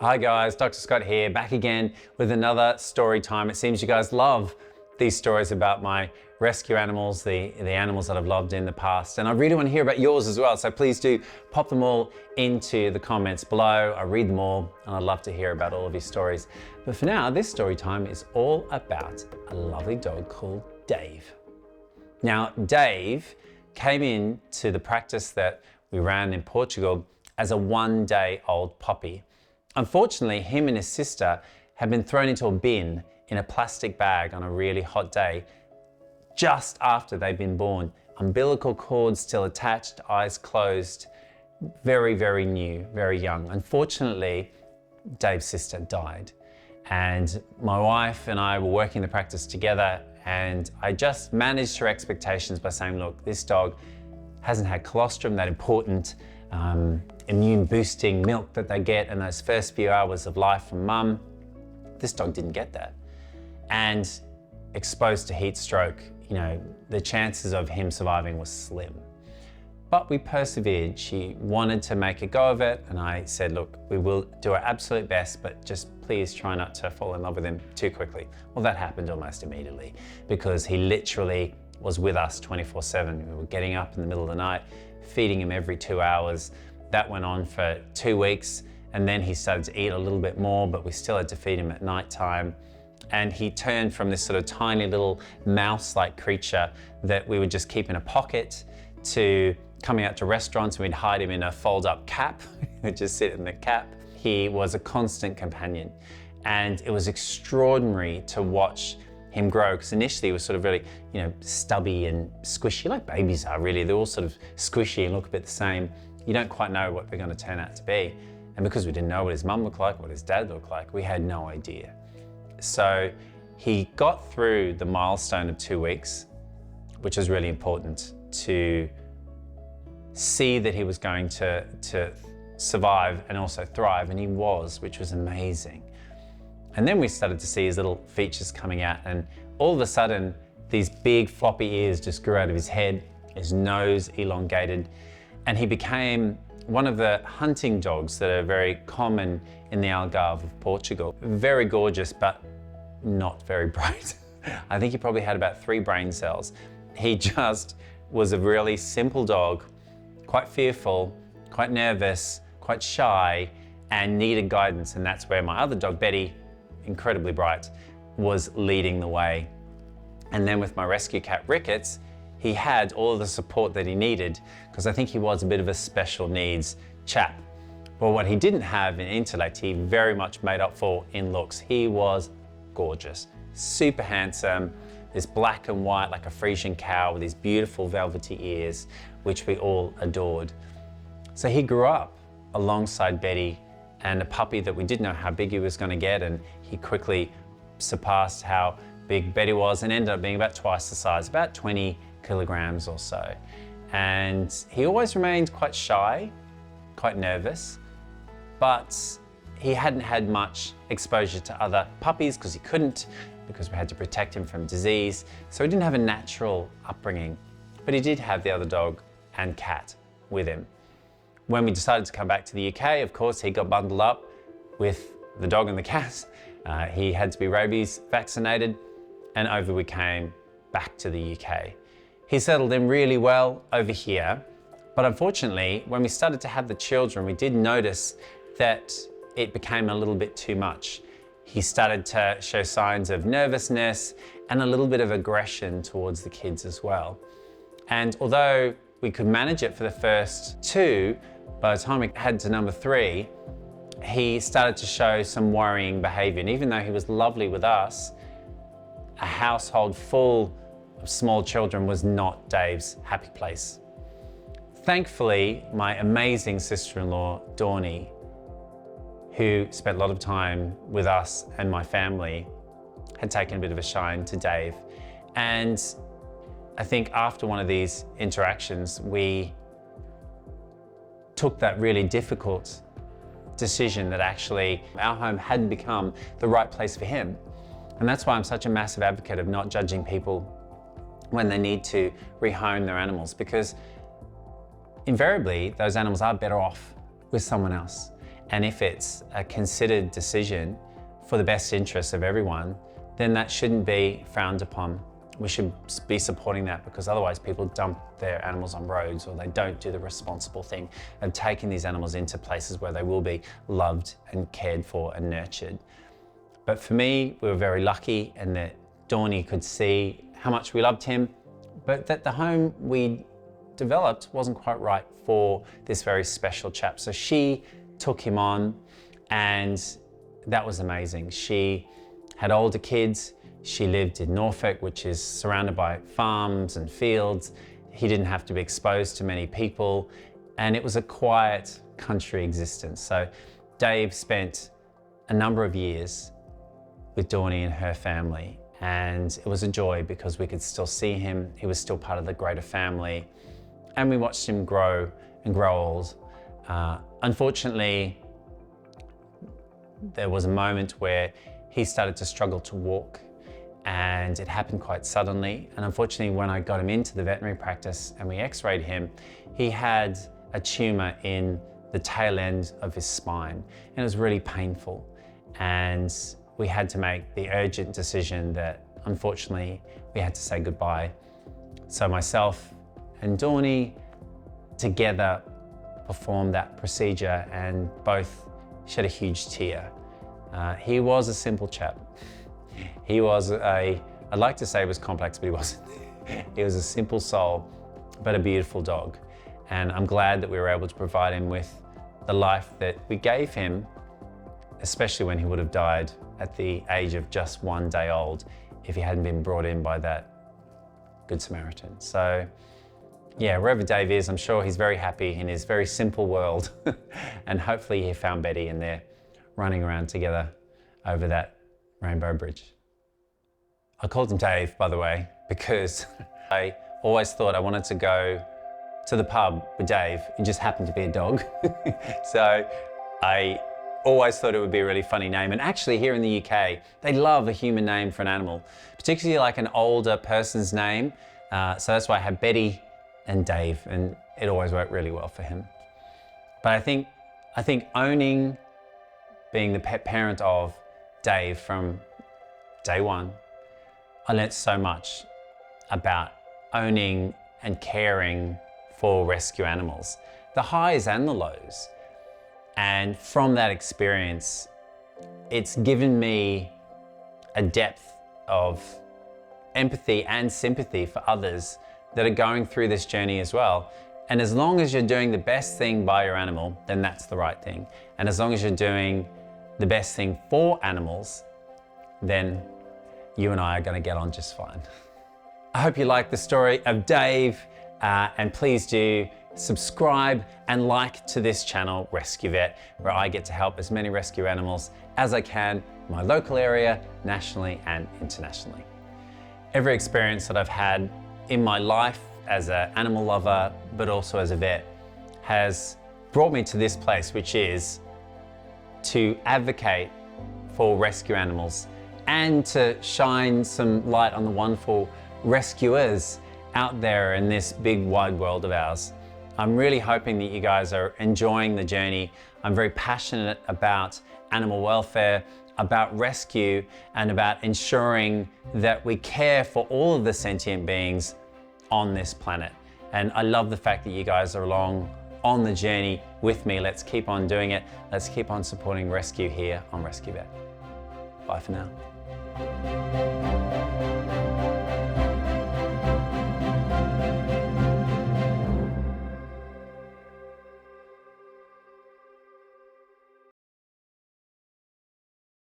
Hi guys, Dr. Scott here, back again with another story time. It seems you guys love these stories about my rescue animals, the animals that I've loved in the past. And I really want to hear about yours as well. So please do pop them all into the comments below. I read them all and I'd love to hear about all of your stories. But for now, this story time is all about a lovely dog called Dave. Now, Dave came in to the practice that we ran in Portugal as a one-day-old puppy. Unfortunately, him and his sister had been thrown into a bin in a plastic bag on a really hot day just after they'd been born. Umbilical cord still attached, eyes closed, very, very new, very young. Unfortunately, Dave's sister died. And my wife and I were working the practice together, and I just managed her expectations by saying, look, this dog hasn't had colostrum, that important immune boosting milk that they get in those first few hours of life from mum. This dog didn't get that. And exposed to heat stroke, you know, the chances of him surviving was slim. But we persevered. She wanted to make a go of it, and I said, look, we will do our absolute best, but just please try not to fall in love with him too quickly. Well, that happened almost immediately because he literally was with us 24/7. We were getting up in the middle of the night, feeding him every 2 hours. That went on for 2 weeks, and then he started to eat a little bit more, but we still had to feed him at nighttime. And he turned from this sort of tiny little mouse-like creature that we would just keep in a pocket to coming out to restaurants and we'd hide him in a fold-up cap. He would just sit in the cap. He was a constant companion, and it was extraordinary to watch him grow, because initially he was sort of really, you know, stubby and squishy, like babies are really. They're all sort of squishy and look a bit the same. You don't quite know what they're going to turn out to be. And because we didn't know what his mum looked like, what his dad looked like, we had no idea. So he got through the milestone of 2 weeks, which was really important to see that he was going to survive and also thrive, and he was, which was amazing. And then we started to see his little features coming out, and all of a sudden, these big floppy ears just grew out of his head, his nose elongated, and he became one of the hunting dogs that are very common in the Algarve of Portugal. Very gorgeous, but not very bright. I think he probably had about 3 brain cells. He just was a really simple dog, quite fearful, quite nervous, quite shy, and needed guidance. And that's where my other dog, Betty, incredibly bright, was leading the way. And then with my rescue cat, Ricketts, he had all of the support that he needed, because I think he was a bit of a special needs chap. But what he didn't have in intellect, he very much made up for in looks. He was gorgeous, super handsome, this black and white like a Frisian cow with these beautiful velvety ears, which we all adored. So he grew up alongside Betty and a puppy that we didn't know how big he was going to get, and he quickly surpassed how big Betty was and ended up being about twice the size, about 20 kilograms or so. And he always remained quite shy, quite nervous, but he hadn't had much exposure to other puppies because he couldn't, because we had to protect him from disease. So he didn't have a natural upbringing, but he did have the other dog and cat with him. When we decided to come back to the UK, of course, he got bundled up with the dog and the cat. He had to be rabies vaccinated, and over we came back to the UK. He settled in really well over here, but unfortunately, when we started to have the children, we did notice that it became a little bit too much. He started to show signs of nervousness and a little bit of aggression towards the kids as well. And although we could manage it for the first 2, by the time we had to number 3, he started to show some worrying behavior. And even though he was lovely with us, a household full of small children was not Dave's happy place. Thankfully, my amazing sister-in-law, Dawnie, who spent a lot of time with us and my family, had taken a bit of a shine to Dave. And I think after one of these interactions, we took that really difficult decision that actually our home had become the right place for him. And that's why I'm such a massive advocate of not judging people when they need to rehome their animals, because invariably those animals are better off with someone else. and if it's a considered decision for the best interests of everyone, then that shouldn't be frowned upon. We should be supporting that, because otherwise people dump their animals on roads, or they don't do the responsible thing of taking these animals into places where they will be loved and cared for and nurtured. But for me, we were very lucky in that Dawnie could see how much we loved him, but that the home we developed wasn't quite right for this very special chap. So she took him on, and that was amazing. She had older kids. She lived in Norfolk, which is surrounded by farms and fields. He didn't have to be exposed to many people, and it was a quiet country existence. So Dave spent a number of years with Dawnie and her family, and it was a joy because we could still see him. He was still part of the greater family, and we watched him grow and grow old. Unfortunately, there was a moment where he started to struggle to walk, and it happened quite suddenly. And unfortunately, when I got him into the veterinary practice and we x-rayed him, he had a tumor in the tail end of his spine, and it was really painful. And we had to make the urgent decision that unfortunately we had to say goodbye. So myself and Dawnie together performed that procedure, and both shed a huge tear. He was a simple chap. I'd like to say he was complex, but he wasn't. He was a simple soul, but a beautiful dog. And I'm glad that we were able to provide him with the life that we gave him, especially when he would have died at the age of just 1 day old if he hadn't been brought in by that Good Samaritan. So yeah, wherever Dave is, I'm sure he's very happy in his very simple world. And hopefully he found Betty and they're running around together over that rainbow bridge. I called him Dave, by the way, because I always thought I wanted to go to the pub with Dave. It just happened to be a dog. So I always thought it would be a really funny name. And actually here in the UK, they love a human name for an animal, particularly like an older person's name. So that's why I had Betty and Dave, and it always worked really well for him. But I think owning being the pet parent of Dave from day one, I learnt so much about owning and caring for rescue animals, the highs and the lows. And from that experience, it's given me a depth of empathy and sympathy for others that are going through this journey as well. And as long as you're doing the best thing by your animal, then that's the right thing. And as long as you're doing the best thing for animals, then you and I are going to get on just fine. I hope you like the story of Dave, and please do subscribe and like to this channel, Rescue Vet, where I get to help as many rescue animals as I can in my local area, nationally and internationally. Every experience that I've had in my life as an animal lover, but also as a vet, has brought me to this place, which is to advocate for rescue animals and to shine some light on the wonderful rescuers out there in this big wide world of ours. I'm really hoping that you guys are enjoying the journey. I'm very passionate about animal welfare, about rescue, and about ensuring that we care for all of the sentient beings on this planet. And I love the fact that you guys are along on the journey with me. Let's keep on doing it. Let's keep on supporting rescue here on Rescue Vet. Bye for now.